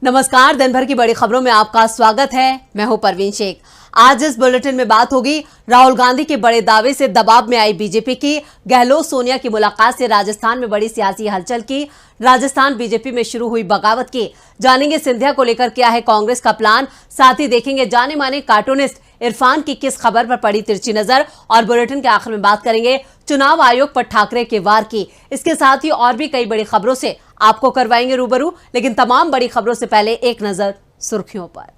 नमस्कार, दिन भर की बड़ी खबरों में आपका स्वागत है। मैं हूं परवीन शेख। आज इस बुलेटिन में बात होगी राहुल गांधी के बड़े दावे से दबाव में आई बीजेपी की, गहलोत सोनिया की मुलाकात से राजस्थान में बड़ी सियासी हलचल की, राजस्थान बीजेपी में शुरू हुई बगावत की, जानेंगे सिंधिया को लेकर क्या है कांग्रेस का प्लान, साथ ही देखेंगे जाने माने कार्टूनिस्ट इरफान की किस खबर पर पड़ी तिरछी नजर, और बुलेटिन के आखिर में बात करेंगे चुनाव आयोग पर ठाकरे के वार की। इसके साथ ही और भी कई बड़ी खबरों से आपको करवाएंगे रूबरू, लेकिन तमाम बड़ी खबरों से पहले एक नजर सुर्खियों पर।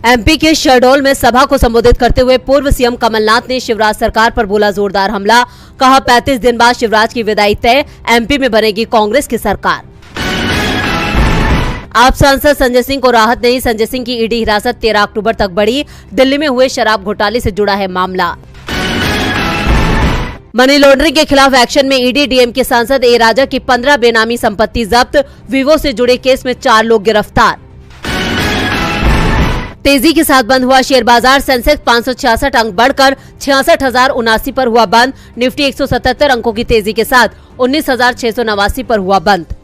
एमपी के शहडोल में सभा को संबोधित करते हुए पूर्व सीएम कमलनाथ ने शिवराज सरकार पर बोला जोरदार हमला, कहा 35 दिन बाद शिवराज की विदाई तय, एमपी में बनेगी कांग्रेस की सरकार। आप सांसद संजय सिंह को राहत नहीं, संजय सिंह की ईडी हिरासत 13 अक्टूबर तक बढ़ी, दिल्ली में हुए शराब घोटाले से जुड़ा है मामला। मनी लॉन्ड्रिंग के खिलाफ एक्शन में ईडी, डीएम के सांसद ए राजा की 15 बेनामी संपत्ति जब्त, वीवो से जुड़े केस में 4 लोग गिरफ्तार। तेजी के साथ बंद हुआ शेयर बाजार, सेंसेक्स 566 अंक बढ़कर 66,079 पर हुआ बंद, निफ्टी 177 अंकों की तेजी के साथ 19,689 पर हुआ बंद।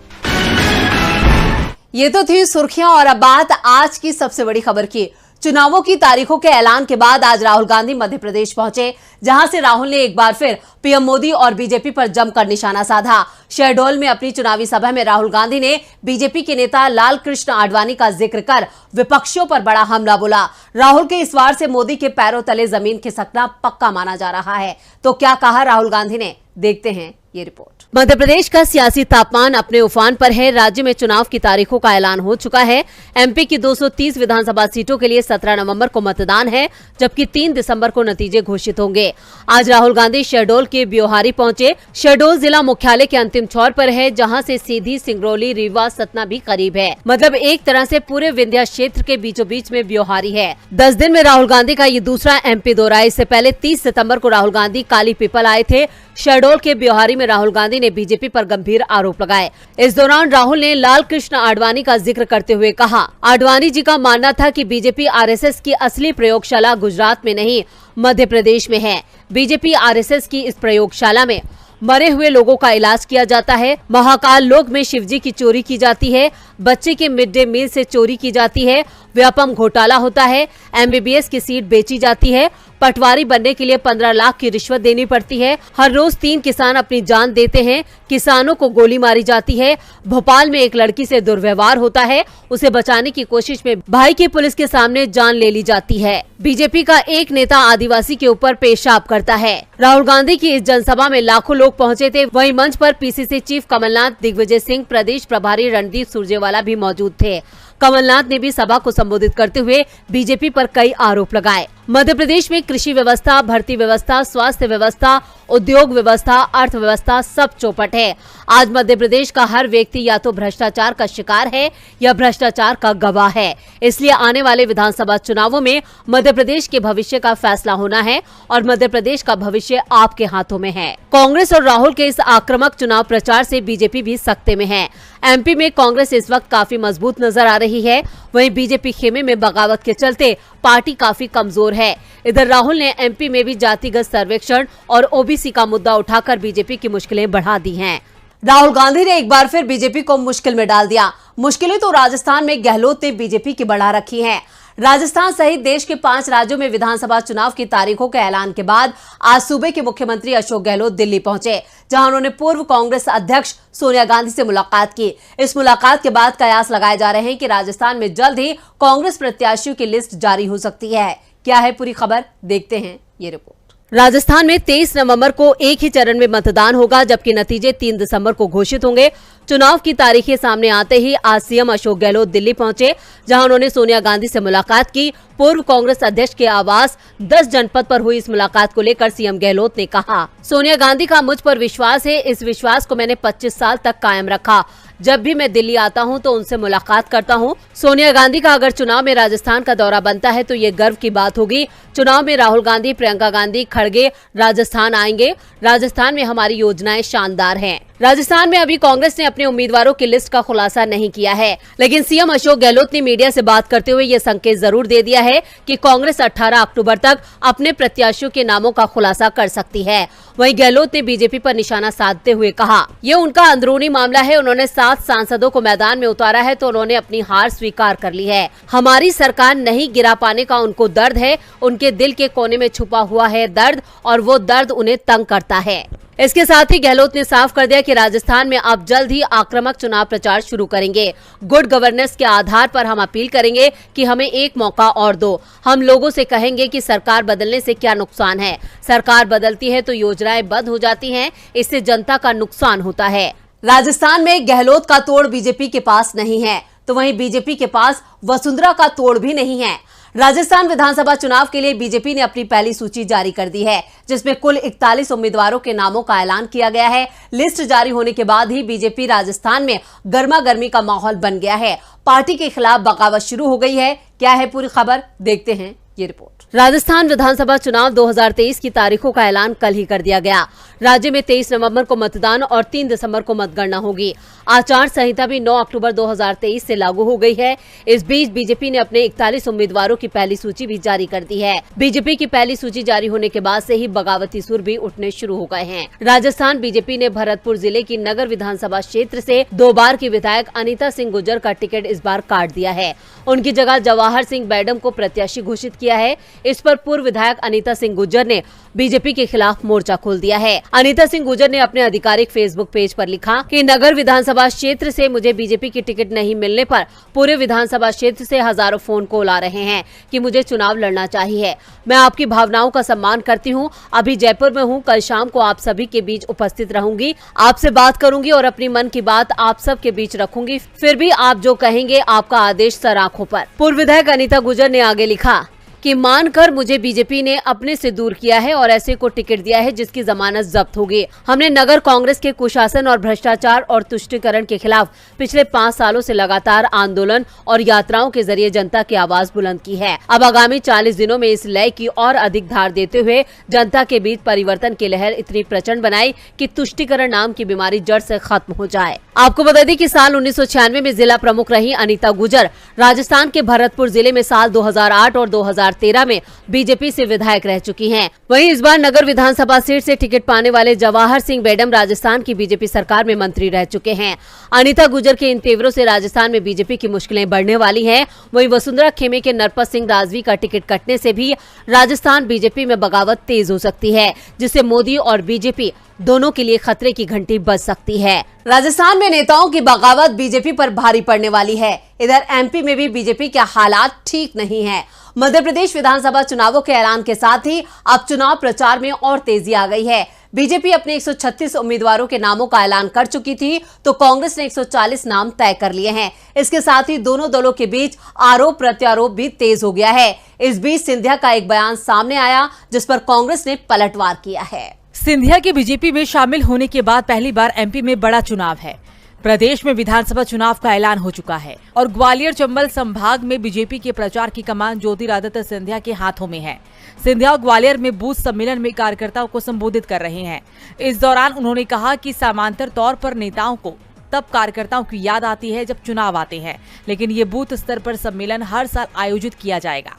ये तो थी सुर्खियां, और अब बात आज की सबसे बड़ी खबर की। चुनावों की तारीखों के ऐलान के बाद आज राहुल गांधी मध्य प्रदेश पहुंचे, जहां से राहुल ने एक बार फिर पीएम मोदी और बीजेपी पर जमकर निशाना साधा। शहडोल में अपनी चुनावी सभा में राहुल गांधी ने बीजेपी के नेता लाल कृष्ण आडवाणी का जिक्र कर विपक्षियों पर बड़ा हमला बोला। राहुल के इस वार से मोदी के पैरों तले जमीन खिसकना पक्का माना जा रहा है। तो क्या कहा राहुल गांधी ने, देखते हैं ये रिपोर्ट। मध्य प्रदेश का सियासी तापमान अपने उफान पर है। राज्य में चुनाव की तारीखों का ऐलान हो चुका है। एमपी की 230 विधानसभा सीटों के लिए 17 नवंबर को मतदान है, जबकि 3 दिसंबर को नतीजे घोषित होंगे। आज राहुल गांधी शहडोल के ब्योहारी पहुंचे। शहडोल जिला मुख्यालय के अंतिम छोर पर है, जहां से सीधी सिंगरौली, रीवा, सतना भी करीब है। मतलब एक तरह से पूरे विंध्या क्षेत्र के बीचों बीच में ब्योहारी है। 10 दिन में राहुल गांधी का ये दूसरा एमपी दौरा है। इससे पहले 30 सितम्बर को राहुल गांधी काली पीपल आए थे। शहडोल के ब्योहारी में राहुल गांधी ने बीजेपी पर गंभीर आरोप लगाए। इस दौरान राहुल ने लाल कृष्ण आडवाणी का जिक्र करते हुए कहा, आडवाणी जी का मानना था कि बीजेपी आरएसएस की असली प्रयोगशाला गुजरात में नहीं, मध्य प्रदेश में है। बीजेपी आरएसएस की इस प्रयोगशाला में मरे हुए लोगों का इलाज किया जाता है। महाकाल लोक में शिवजी की चोरी की जाती है, बच्चे के मिड डे मील से चोरी की जाती है, व्यापम घोटाला होता है, एमबीबीएस की सीट बेची जाती है, पटवारी बनने के लिए 15 लाख की रिश्वत देनी पड़ती है, हर रोज 3 किसान अपनी जान देते हैं, किसानों को गोली मारी जाती है, भोपाल में एक लड़की से दुर्व्यवहार होता है, उसे बचाने की कोशिश में भाई की पुलिस के सामने जान ले ली जाती है। बीजेपी का एक नेता आदिवासी के ऊपर पेशाब करता है। राहुल गांधी की इस जनसभा में लाखों लोग पहुंचे थे। वहीं मंच पर पीसीसी चीफ कमलनाथ, दिग्विजय सिंह, प्रदेश प्रभारी रणदीप सुरजेवाला भी मौजूद थे। कमलनाथ ने भी सभा को संबोधित करते हुए बीजेपी पर कई आरोप लगाए। मध्य प्रदेश में कृषि व्यवस्था, भर्ती व्यवस्था, स्वास्थ्य व्यवस्था, उद्योग व्यवस्था, अर्थव्यवस्था सब चौपट है। आज मध्य प्रदेश का हर व्यक्ति या तो भ्रष्टाचार का शिकार है या भ्रष्टाचार का गवाह है। इसलिए आने वाले विधानसभा चुनावों में मध्य प्रदेश के भविष्य का फैसला होना है, और मध्य प्रदेश का भविष्य आपके हाथों में है। कांग्रेस और राहुल के इस आक्रामक चुनाव प्रचार से बीजेपी भी सख्ते में है। एमपी में कांग्रेस इस वक्त काफी मजबूत नजर आ रही है, वहीं बीजेपी खेमे में बगावत के चलते पार्टी काफी कमजोर है। इधर राहुल ने एमपी में भी जातिगत सर्वेक्षण और ओबीसी का मुद्दा उठाकर बीजेपी की मुश्किलें बढ़ा दी हैं। राहुल गांधी ने एक बार फिर बीजेपी को मुश्किल में डाल दिया। मुश्किलें तो राजस्थान में गहलोत ने बीजेपी की बढ़ा रखी हैं। राजस्थान सहित देश के 5 राज्यों में विधानसभा चुनाव की तारीखों के ऐलान के बाद आज सूबे के मुख्यमंत्री अशोक गहलोत दिल्ली पहुंचे, जहां उन्होंने पूर्व कांग्रेस अध्यक्ष सोनिया गांधी से मुलाकात की। इस मुलाकात के बाद कयास लगाए जा रहे हैं कि राजस्थान में जल्द ही कांग्रेस प्रत्याशियों की लिस्ट जारी हो सकती है। क्या है पूरी खबर, देखते हैं ये रिपोर्ट। राजस्थान में 23 नवंबर को एक ही चरण में मतदान होगा, जबकि नतीजे 3 दिसंबर को घोषित होंगे। चुनाव की तारीखें सामने आते ही आज सीएम अशोक गहलोत दिल्ली पहुंचे, जहां उन्होंने सोनिया गांधी से मुलाकात की। पूर्व कांग्रेस अध्यक्ष के आवास 10 जनपद पर हुई इस मुलाकात को लेकर सीएम गहलोत ने कहा, सोनिया गांधी का मुझ पर विश्वास है। इस विश्वास को मैंने 25 साल तक कायम रखा। जब भी मैं दिल्ली आता हूं तो उनसे मुलाकात करता हूं। सोनिया गांधी का अगर चुनाव में राजस्थान का दौरा बनता है तो ये गर्व की बात होगी। चुनाव में राहुल गांधी, प्रियंका गांधी, खड़गे राजस्थान आएंगे। राजस्थान में हमारी योजनाएं शानदार हैं। राजस्थान में अभी कांग्रेस ने अपने उम्मीदवारों की लिस्ट का खुलासा नहीं किया है, लेकिन सीएम अशोक गहलोत ने मीडिया से बात करते हुए ये संकेत जरूर दे दिया है कि कांग्रेस 18 अक्टूबर तक अपने प्रत्याशियों के नामों का खुलासा कर सकती है। वहीं गहलोत ने बीजेपी पर निशाना साधते हुए कहा, ये उनका अंदरूनी मामला है। उन्होंने 7 सांसदों को मैदान में उतारा है तो उन्होंने अपनी हार स्वीकार कर ली है। हमारी सरकार नहीं गिरा पाने का उनको दर्द है, उनके दिल के कोने में छुपा हुआ है दर्द, और वो दर्द उन्हें तंग करता है। इसके साथ ही गहलोत ने साफ कर दिया कि राजस्थान में अब जल्द ही आक्रामक चुनाव प्रचार शुरू करेंगे। गुड गवर्नेंस के आधार पर हम अपील करेंगे कि हमें एक मौका और दो। हम लोगों से कहेंगे कि सरकार बदलने से क्या नुकसान है। सरकार बदलती है तो योजनाएं बंद हो जाती हैं, इससे जनता का नुकसान होता है। राजस्थान में गहलोत का तोड़ बीजेपी के पास नहीं है, तो वहीं बीजेपी के पास वसुंधरा का तोड़ भी नहीं है। राजस्थान विधानसभा चुनाव के लिए बीजेपी ने अपनी पहली सूची जारी कर दी है, जिसमें कुल 41 उम्मीदवारों के नामों का ऐलान किया गया है। लिस्ट जारी होने के बाद ही बीजेपी राजस्थान में गर्मा गर्मी का माहौल बन गया है। पार्टी के खिलाफ बगावत शुरू हो गई है। क्या है पूरी खबर, देखते हैं ये रिपोर्ट। राजस्थान विधानसभा चुनाव 2023 की तारीखों का ऐलान कल ही कर दिया गया। राज्य में 23 नवंबर को मतदान और 3 दिसंबर को मतगणना होगी। आचार संहिता भी 9 अक्टूबर 2023 से लागू हो गई है। इस बीच बीजेपी ने अपने 41 उम्मीदवारों की पहली सूची भी जारी कर दी है। बीजेपी की पहली सूची जारी होने के बाद से ही बगावती सुर भी उठने शुरू हो गए हैं। राजस्थान बीजेपी ने भरतपुर जिले की नगर विधानसभा क्षेत्र से 2 बार की विधायक अनीता सिंह गुर्जर का टिकट इस बार काट दिया है। उनकी जगह जवाहर सिंह बैडम को प्रत्याशी घोषित किया है। इस पर पूर्व विधायक अनीता सिंह गुर्जर ने बीजेपी के खिलाफ मोर्चा खोल दिया है। अनीता सिंह गुर्जर ने अपने आधिकारिक फेसबुक पेज पर लिखा कि नगर विधानसभा क्षेत्र से मुझे बीजेपी की टिकट नहीं मिलने पर पूरे विधानसभा क्षेत्र से हजारों फोन कॉल आ रहे हैं कि मुझे चुनाव लड़ना चाहिए। मैं आपकी भावनाओं का सम्मान करती हूं। अभी जयपुर में हूं। कल शाम को आप सभी के बीच उपस्थित रहूंगी, आपसे बात करूंगी और अपनी मन की बात आप सब के बीच रखूंगी। फिर भी आप जो कहेंगे आपका आदेश सर आंखों पर। पूर्व विधायक अनीता गुर्जर ने आगे लिखा कि मानकर मुझे बीजेपी ने अपने से दूर किया है और ऐसे को टिकट दिया है जिसकी जमानत जब्त होगी। हमने नगर कांग्रेस के कुशासन और भ्रष्टाचार और तुष्टीकरण के खिलाफ पिछले 5 सालों से लगातार आंदोलन और यात्राओं के जरिए जनता की आवाज बुलंद की है। अब आगामी 40 दिनों में इस लय की और अधिक धार देते हुए जनता के बीच परिवर्तन की लहर इतनी प्रचंड बनाई कि तुष्टीकरण नाम की बीमारी जड़ से खत्म हो जाए। आपको बता दें कि साल 1996 में जिला प्रमुख रही अनीता गुर्जर राजस्थान के भरतपुर जिले में साल 2008 और 2013 में बीजेपी से विधायक रह चुकी हैं। वहीं इस बार नगर विधानसभा सीट से टिकट पाने वाले जवाहर सिंह बैडम राजस्थान की बीजेपी सरकार में मंत्री रह चुके हैं। अनीता गुर्जर के इन तेवरों से राजस्थान में बीजेपी की मुश्किलें बढ़ने वाली हैं। वहीं वसुंधरा खेमे के नरपत सिंह राजवी का टिकट कटने से भी राजस्थान बीजेपी में बगावत तेज हो सकती है, जिससे मोदी और बीजेपी दोनों के लिए खतरे की घंटी बज सकती है। राजस्थान में नेताओं की बगावत बीजेपी पर भारी पड़ने वाली है। इधर एमपी में भी बीजेपी के हालात ठीक नहीं है। मध्य प्रदेश विधानसभा चुनावों के ऐलान के साथ ही अब चुनाव प्रचार में और तेजी आ गई है। बीजेपी अपने 136 उम्मीदवारों के नामों का ऐलान कर चुकी थी, तो कांग्रेस ने 140 नाम तय कर लिए हैं। इसके साथ ही दोनों दलों के बीच आरोप प्रत्यारोप भी तेज हो गया है। इस बीच सिंधिया का एक बयान सामने आया, जिस पर कांग्रेस ने पलटवार किया है। सिंधिया के बीजेपी में शामिल होने के बाद पहली बार एमपी में बड़ा चुनाव है। प्रदेश में विधानसभा चुनाव का ऐलान हो चुका है और ग्वालियर चंबल संभाग में बीजेपी के प्रचार की कमान ज्योतिरादित्य सिंधिया के हाथों में है। सिंधिया ग्वालियर में बूथ सम्मेलन में कार्यकर्ताओं को संबोधित कर रहे हैं। इस दौरान उन्होंने कहा कि समानांतर तौर पर नेताओं को तब कार्यकर्ताओं की याद आती है जब चुनाव आते हैं, लेकिन ये बूथ स्तर पर सम्मेलन हर साल आयोजित किया जाएगा।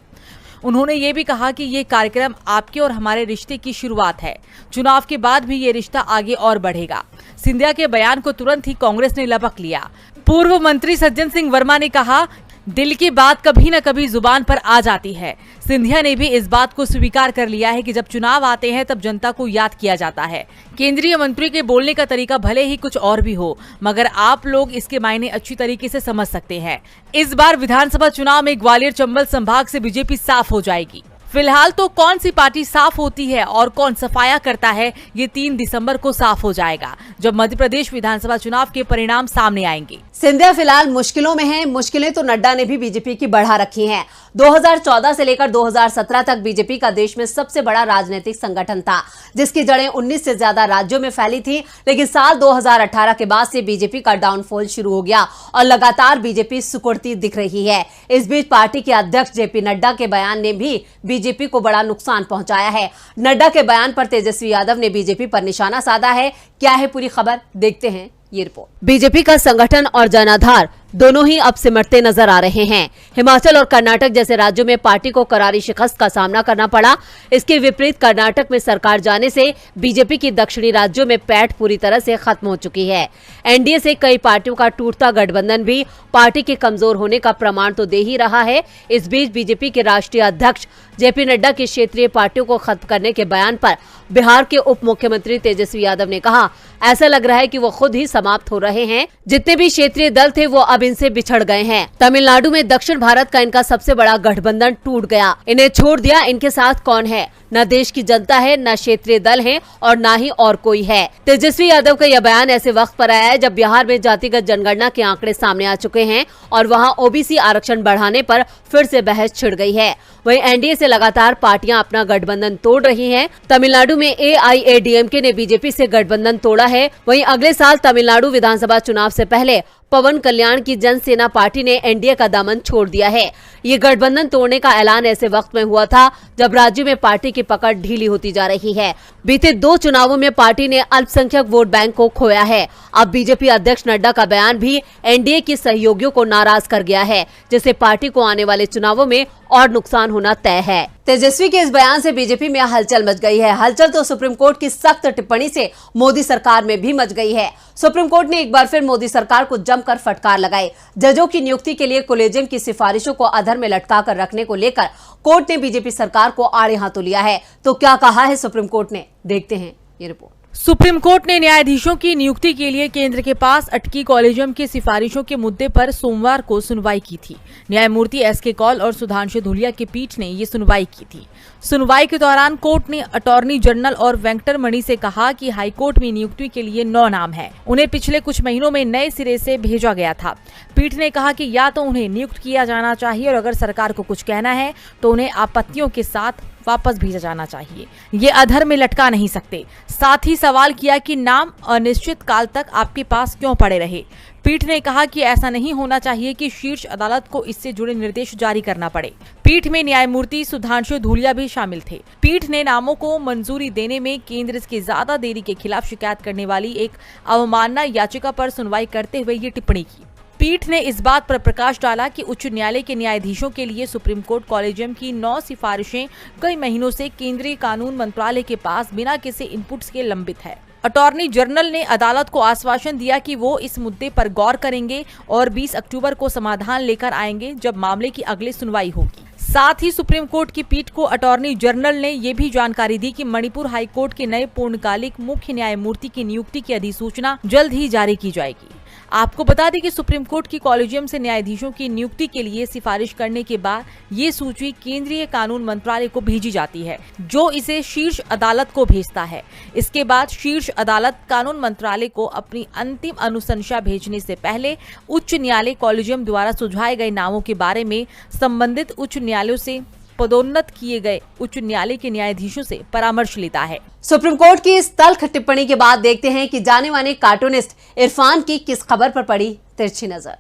उन्होंने ये भी कहा कि ये कार्यक्रम आपके और हमारे रिश्ते की शुरुआत है। चुनाव के बाद भी ये रिश्ता आगे और बढ़ेगा। सिंधिया के बयान को तुरंत ही कांग्रेस ने लपक लिया। पूर्व मंत्री सज्जन सिंह वर्मा ने कहा, दिल की बात कभी न कभी जुबान पर आ जाती है। सिंधिया ने भी इस बात को स्वीकार कर लिया है कि जब चुनाव आते हैं तब जनता को याद किया जाता है। केंद्रीय मंत्री के बोलने का तरीका भले ही कुछ और भी हो, मगर आप लोग इसके मायने अच्छी तरीके से समझ सकते हैं। इस बार विधानसभा चुनाव में ग्वालियर चंबल संभाग से बीजेपी साफ हो जाएगी। फिलहाल तो कौन सी पार्टी साफ होती है और कौन सफाया करता है, ये 3 दिसंबर को साफ हो जाएगा, जब मध्य प्रदेश विधानसभा चुनाव के परिणाम सामने आएंगे। सिंधिया फिलहाल मुश्किलों में हैं। मुश्किलें तो नड्डा ने भी बीजेपी की बढ़ा रखी हैं। 2014 से लेकर 2017 तक बीजेपी का देश में सबसे बड़ा राजनीतिक संगठन था, जिसकी जड़ें 19 से ज्यादा राज्यों में फैली थी। लेकिन साल 2018 के बाद से बीजेपी का डाउनफॉल शुरू हो गया और लगातार बीजेपी सुकुड़ती दिख रही है। इस बीच पार्टी के अध्यक्ष जेपी नड्डा के बयान ने भी बीजेपी बीजेपी को बड़ा नुकसान पहुंचाया है। नड्डा के बयान पर तेजस्वी यादव ने बीजेपी पर निशाना साधा है। क्या है पूरी खबर, देखते हैं ये रिपोर्ट। बीजेपी का संगठन और जनाधार दोनों ही अब सिमटते नजर आ रहे हैं। हिमाचल और कर्नाटक जैसे राज्यों में पार्टी को करारी शिकस्त का सामना करना पड़ा। इसके विपरीत कर्नाटक में सरकार जाने से बीजेपी की दक्षिणी राज्यों में पैठ पूरी तरह से खत्म हो चुकी है। एनडीए से कई पार्टियों का टूटता गठबंधन भी पार्टी के कमजोर होने का प्रमाण तो दे ही रहा है। इस बीच बीजेपी के राष्ट्रीय अध्यक्ष जेपी नड्डा के क्षेत्रीय पार्टियों को खत्म करने के बयान पर बिहार के उप मुख्यमंत्री तेजस्वी यादव ने कहा, ऐसा लग रहा है कि वो खुद ही समाप्त हो रहे हैं। जितने भी क्षेत्रीय दल थे वो अब इनसे बिछड़ गए हैं। तमिलनाडु में दक्षिण भारत का इनका सबसे बड़ा गठबंधन टूट गया। इन्हें छोड़ दिया। इनके साथ कौन है? न देश की जनता है, न क्षेत्रीय दल है और न ही और कोई है। तेजस्वी यादव का यह बयान ऐसे वक्त पर आया है जब बिहार में जातिगत जनगणना के आंकड़े सामने आ चुके हैं और वहां ओबीसी आरक्षण बढ़ाने पर फिर से बहस छिड़ गई है। वहीं एनडीए से लगातार पार्टियां अपना गठबंधन तोड़ रही हैं। तमिलनाडु में एआईएडीएमके ने बीजेपी से गठबंधन तोड़ा है। वहीं अगले साल तमिलनाडु विधानसभा चुनाव से पहले पवन कल्याण की जनसेना पार्टी ने एनडीए का दामन छोड़ दिया है। ये गठबंधन तोड़ने का ऐलान ऐसे वक्त में हुआ था जब राज्य में पार्टी की पकड़ ढीली होती जा रही है। बीते 2 चुनावों में पार्टी ने अल्पसंख्यक वोट बैंक को खोया है। अब बीजेपी अध्यक्ष नड्डा का बयान भी एनडीए के सहयोगियों को नाराज कर गया है, जिससे पार्टी को आने वाले चुनावों में और नुकसान होना तय है। तेजस्वी के इस बयान से बीजेपी में हलचल मच गई है। हलचल तो सुप्रीम कोर्ट की सख्त टिप्पणी से मोदी सरकार में भी मच गई है। सुप्रीम कोर्ट ने एक बार फिर मोदी सरकार को जमकर फटकार लगाई। जजों की नियुक्ति के लिए कोलेजियम की सिफारिशों को अधर में लटका कर रखने को लेकर कोर्ट ने बीजेपी सरकार को आड़े हाथों लिया है। तो क्या कहा है सुप्रीम कोर्ट ने, देखते हैं ये रिपोर्ट। सुप्रीम कोर्ट ने न्यायाधीशों की नियुक्ति के लिए केंद्र के पास अटकी कॉलेजियम की सिफारिशों के मुद्दे पर सोमवार को सुनवाई की थी। न्यायमूर्ति एसके कौल और सुधांशु धूलिया की पीठ ने ये सुनवाई की थी। सुनवाई के दौरान कोर्ट ने अटॉर्नी जनरल और वेंकटरमणि से कहा कि हाईकोर्ट में नियुक्ति के लिए 9 नाम हैं। उन्हें पिछले कुछ महीनों में नए सिरे से भेजा गया था। पीठ ने कहा कि या तो उन्हें नियुक्त किया जाना चाहिए और अगर सरकार को कुछ कहना है तो उन्हें आपत्तियों के साथ वापस भेजा जाना चाहिए। ये अधर में लटका नहीं सकते। साथ ही सवाल किया कि नाम अनिश्चित काल तक आपके पास क्यों पड़े रहे। पीठ ने कहा कि ऐसा नहीं होना चाहिए कि शीर्ष अदालत को इससे जुड़े निर्देश जारी करना पड़े। पीठ में न्यायमूर्ति सुधांशु धूलिया भी शामिल थे। पीठ ने नामों को मंजूरी देने में केंद्र की ज्यादा देरी के खिलाफ शिकायत करने वाली एक अवमानना याचिका पर सुनवाई करते हुए ये टिप्पणी की। पीठ ने इस बात पर प्रकाश डाला कि उच्च न्यायालय के न्यायाधीशों के लिए सुप्रीम कोर्ट कॉलेजियम की 9 सिफारिशें कई महीनों से केंद्रीय कानून मंत्रालय के पास बिना किसी इनपुट्स के लंबित है। अटॉर्नी जनरल ने अदालत को आश्वासन दिया कि वो इस मुद्दे पर गौर करेंगे और 20 अक्टूबर को समाधान लेकर आएंगे जब मामले की अगली सुनवाई होगी। साथ ही सुप्रीम कोर्ट की पीठ को अटॉर्नी जनरल ने ये भी जानकारी दी कि मणिपुर हाईकोर्ट के नए पूर्णकालिक मुख्य न्यायमूर्ति की नियुक्ति की अधिसूचना जल्द ही जारी की जाएगी। आपको बता दें कि सुप्रीम कोर्ट की कॉलेजियम से न्यायाधीशों की नियुक्ति के लिए सिफारिश करने के बाद ये सूची केंद्रीय कानून मंत्रालय को भेजी जाती है, जो इसे शीर्ष अदालत को भेजता है। इसके बाद शीर्ष अदालत कानून मंत्रालय को अपनी अंतिम अनुशंसा भेजने से पहले उच्च न्यायालय कॉलेजियम द्वारा सुझाए गए नामों के बारे में संबंधित उच्च न्यायालयों से पदोन्नत किए गए उच्च न्यायालय के न्यायाधीशों से परामर्श लेता है। सुप्रीम कोर्ट की इस तल्ख टिप्पणी के बाद देखते हैं कि जाने माने कार्टूनिस्ट इरफान की किस खबर पर पड़ी तिरछी नजर।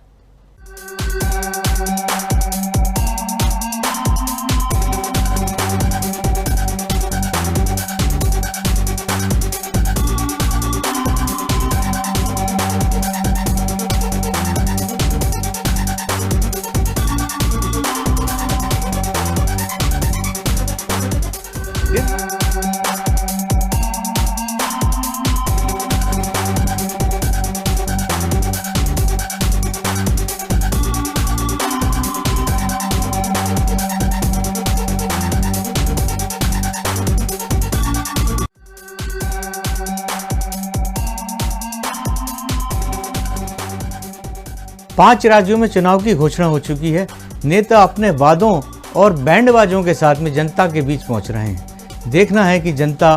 5 राज्यों में चुनाव की घोषणा हो चुकी है। नेता अपने वादों और बैंडबाजों के साथ में जनता के बीच पहुंच रहे हैं। देखना है कि जनता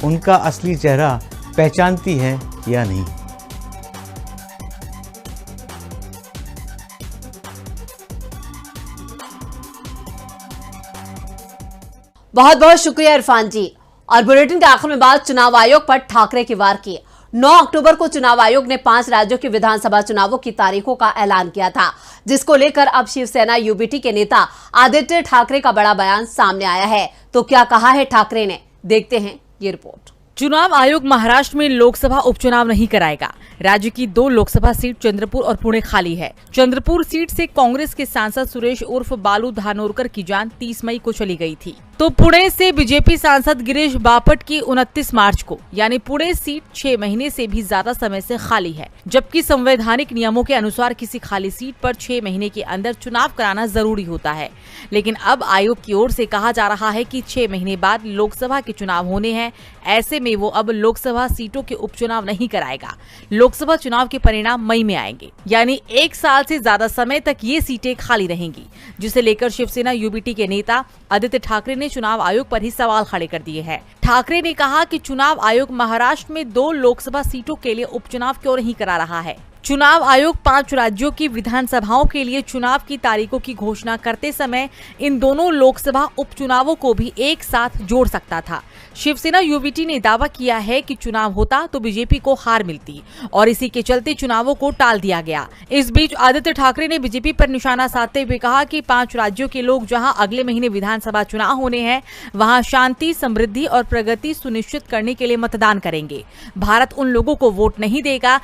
उनका असली चेहरा पहचानती है या नहीं। बहुत बहुत शुक्रिया इरफान जी। और बुलेटिन के आखिर में बात चुनाव आयोग पर ठाकरे की वार की। 9 अक्टूबर को चुनाव आयोग ने 5 राज्यों के विधानसभा चुनावों की तारीखों का ऐलान किया था, जिसको लेकर अब शिवसेना यूबीटी के नेता आदित्य ठाकरे का बड़ा बयान सामने आया है। तो क्या कहा है ठाकरे ने, देखते हैं ये रिपोर्ट। चुनाव आयोग महाराष्ट्र में लोकसभा उपचुनाव नहीं कराएगा। राज्य की 2 लोकसभा सीट चंद्रपुर और पुणे खाली है। चंद्रपुर सीट से कांग्रेस के सांसद सुरेश उर्फ बालू धानोरकर की जान 30 मई को चली गई थी, तो पुणे से बीजेपी सांसद गिरीश बापट की 29 मार्च को, यानी पुणे सीट 6 महीने से भी ज्यादा समय से खाली है, जबकि संवैधानिक नियमों के अनुसार किसी खाली सीट पर 6 महीने के अंदर चुनाव कराना जरूरी होता है। लेकिन अब आयोग की ओर से कहा जा रहा है कि 6 महीने बाद लोकसभा के चुनाव होने हैं, ऐसे में वो अब लोकसभा सीटों के उपचुनाव नहीं कराएगा। लोकसभा चुनाव के परिणाम मई में आएंगे, यानी 1 साल से ज्यादा समय तक ये सीटें खाली रहेंगी, जिसे लेकर शिवसेना यूबीटी के नेता आदित्य ठाकरे ने चुनाव आयोग पर ही सवाल खड़े कर दिए हैं। ठाकरे ने कहा कि चुनाव आयोग महाराष्ट्र में 2 लोकसभा सीटों के लिए उपचुनाव क्यों नहीं करा रहा है। चुनाव आयोग 5 राज्यों की विधानसभाओं के लिए चुनाव की तारीखों की घोषणा करते समय इन दोनों लोकसभा उपचुनावों को भी एक साथ जोड़ सकता था। शिवसेना यूबीटी ने दावा किया है कि चुनाव होता तो बीजेपी को हार मिलती और इसी के चलते चुनावों को टाल दिया गया। इस बीच आदित्य ठाकरे ने बीजेपी पर निशाना साधते हुए कहा कि 5 राज्यों के लोग जहां अगले महीने विधानसभा चुनाव होने हैं, वहां शांति, समृद्धि और प्रगति सुनिश्चित करने के लिए मतदान करेंगे। भारत उन लोगों को वोट नहीं देगा